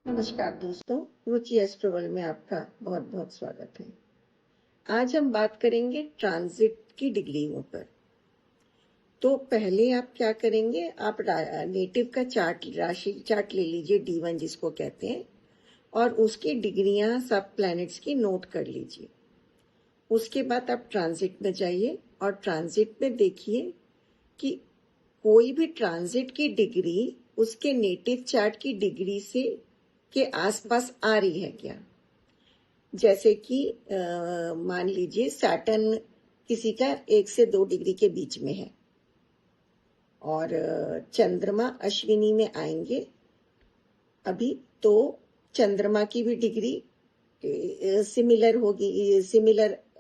नमस्कार दोस्तों, रुचि astro world में आपका बहुत बहुत स्वागत है। आज हम बात करेंगे ट्रांजिट की डिग्रियों पर। तो पहले आप क्या करेंगे, आप नेटिव का चार्ट, राशि चार्ट ले लीजिए, D1 जिसको कहते हैं, और उसकी डिग्रियां सब प्लैनेट्स की नोट कर लीजिए। उसके बाद आप ट्रांजिट में जाइए और ट्रांजिट में देखिए कि कोई भी ट्रांजिट की डिग्री उसके नेटिव चार्ट की डिग्री से के आसपास आ रही है क्या। जैसे कि मान लीजिए सैटर्न किसी का 1 से 2 डिग्री के बीच में है और चंद्रमा अश्विनी में आएंगे अभी, तो चंद्रमा की भी डिग्री सिमिलर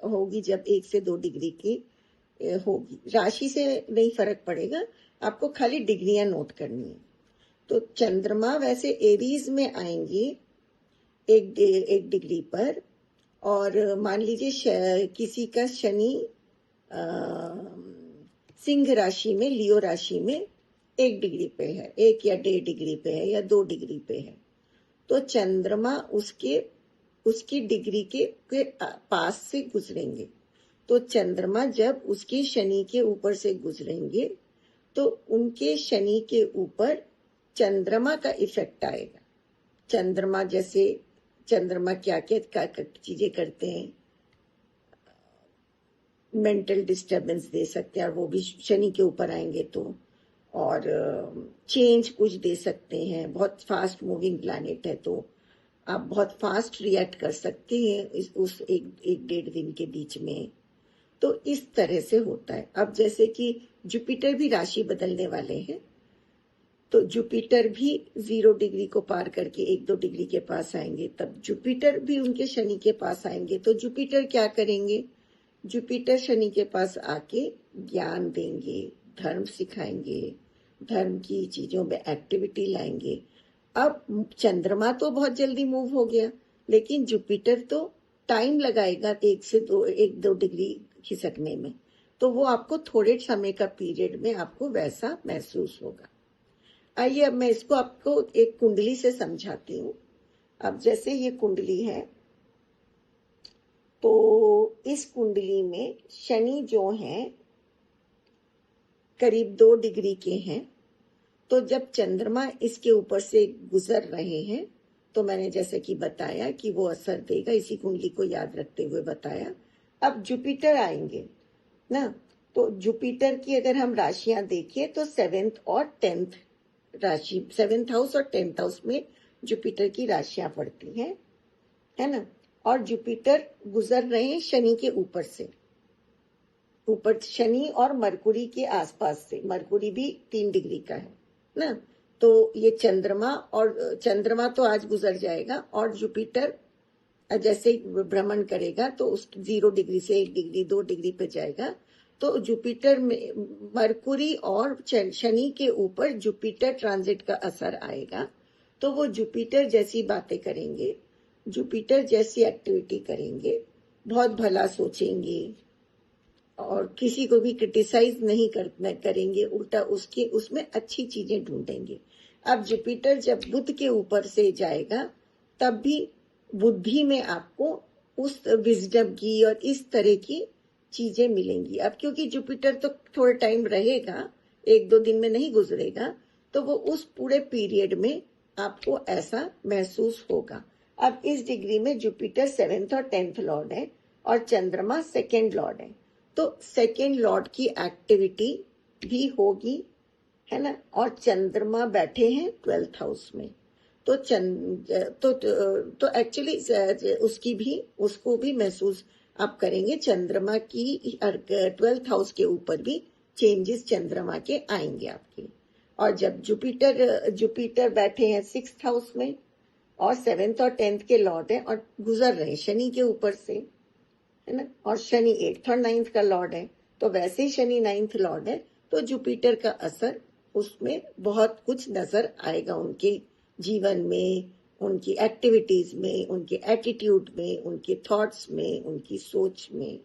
होगी जब 1 से 2 डिग्री की होगी। राशि से नहीं फर्क पड़ेगा, आपको खाली डिग्रियां नोट करनी है। तो चंद्रमा वैसे एरीज में आएंगे एक डिग्री पर, और मान लीजिए किसी का शनि सिंह राशि में, लियो राशि में 1 डिग्री पे है, 1 या 1.5 डिग्री पे है या 2 डिग्री पे है, तो चंद्रमा उसकी डिग्री के पास से गुजरेंगे। तो चंद्रमा जब उसके शनि के ऊपर से गुजरेंगे तो उनके शनि के ऊपर चंद्रमा का इफेक्ट आएगा। चंद्रमा क्या क्या चीजें करते हैं, मेंटल डिस्टर्बेंस दे सकते हैं, और वो भी शनि के ऊपर आएंगे तो, और चेंज कुछ दे सकते हैं। बहुत फास्ट मूविंग प्लैनेट है तो आप बहुत फास्ट रिएक्ट कर सकते हैं उस एक 1.5 दिन के बीच में। तो इस तरह से होता है। अब जैसे कि जुपिटर भी राशि बदलने वाले हैं, तो जुपिटर भी 0 डिग्री को पार करके 1-2 डिग्री के पास आएंगे, तब जुपिटर भी उनके शनि के पास आएंगे। तो जुपिटर क्या करेंगे, जुपिटर शनि के पास आके ज्ञान देंगे, धर्म सिखाएंगे, धर्म की चीजों में एक्टिविटी लाएंगे। अब चंद्रमा तो बहुत जल्दी मूव हो गया, लेकिन जुपिटर तो टाइम लगाएगा 1-2 डिग्री खिसकने में, तो वो आपको थोड़े समय का पीरियड में आपको वैसा महसूस होगा। आइए अब मैं इसको आपको एक कुंडली से समझाती हूँ। अब जैसे ये कुंडली है, तो इस कुंडली में शनि जो है करीब 2 डिग्री के हैं, तो जब चंद्रमा इसके ऊपर से गुजर रहे हैं तो मैंने जैसे कि बताया कि वो असर देगा, इसी कुंडली को याद रखते हुए बताया। अब जुपिटर आएंगे ना, तो जुपिटर की अगर हम राशियां देखें तो 7th और 10th राशि, 7th हाउस और 10th हाउस में जुपिटर की राशियां पड़ती हैं, है ना। और जुपिटर गुजर रहे हैं शनि के ऊपर से, ऊपर शनि और मरकुरी के आसपास से। मरकुरी भी 3 डिग्री का है ना। तो ये चंद्रमा तो आज गुजर जाएगा, और जुपिटर जैसे भ्रमण करेगा तो उस 0 डिग्री से 1 डिग्री 2 डिग्री पे जाएगा। तो जुपिटर में मरकुरी और शनि के ऊपर जुपिटर ट्रांजिट का असर आएगा, तो वो जुपिटर जैसी बातें करेंगे, जुपिटर जैसी एक्टिविटी करेंगे, बहुत भला सोचेंगे और किसी को भी क्रिटिसाइज नहीं करेंगे, उल्टा उसमें अच्छी चीजें ढूंढेंगे। अब जुपिटर जब बुध के ऊपर से जाएगा तब भी बुद्धि में आपको उस विजडम की और इस तरह की चीजें मिलेंगी। अब क्योंकि जुपिटर तो थोड़ा टाइम रहेगा, 1-2 दिन में नहीं गुजरेगा, तो वो उस पूरे पीरियड में आपको ऐसा महसूस होगा। अब इस डिग्री में जुपिटर 7th और 10th लॉर्ड है और चंद्रमा 2nd लॉर्ड है, तो 2nd लॉर्ड की एक्टिविटी भी होगी, है ना। और चंद्रमा बैठे हैं 12th हाउस में, तो एक्चुअली उसको भी महसूस आप करेंगे। चंद्रमा की 12th हाउस के ऊपर भी चेंजेस चंद्रमा के आएंगे आपके। और जब जुपिटर बैठे हैं 6th हाउस में और 7th और 10th के लॉर्ड है और गुजर रहे शनि के ऊपर से, है ना। और शनि 8th और 9th का लॉर्ड है, तो वैसे ही शनि 9th लॉर्ड है, तो जुपिटर का असर उसमें बहुत कुछ नजर आएगा उनके जीवन में, उनकी एक्टिविटीज में, उनके एटीट्यूड में, उनके थॉट्स में, उनकी सोच में।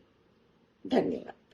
धन्यवाद।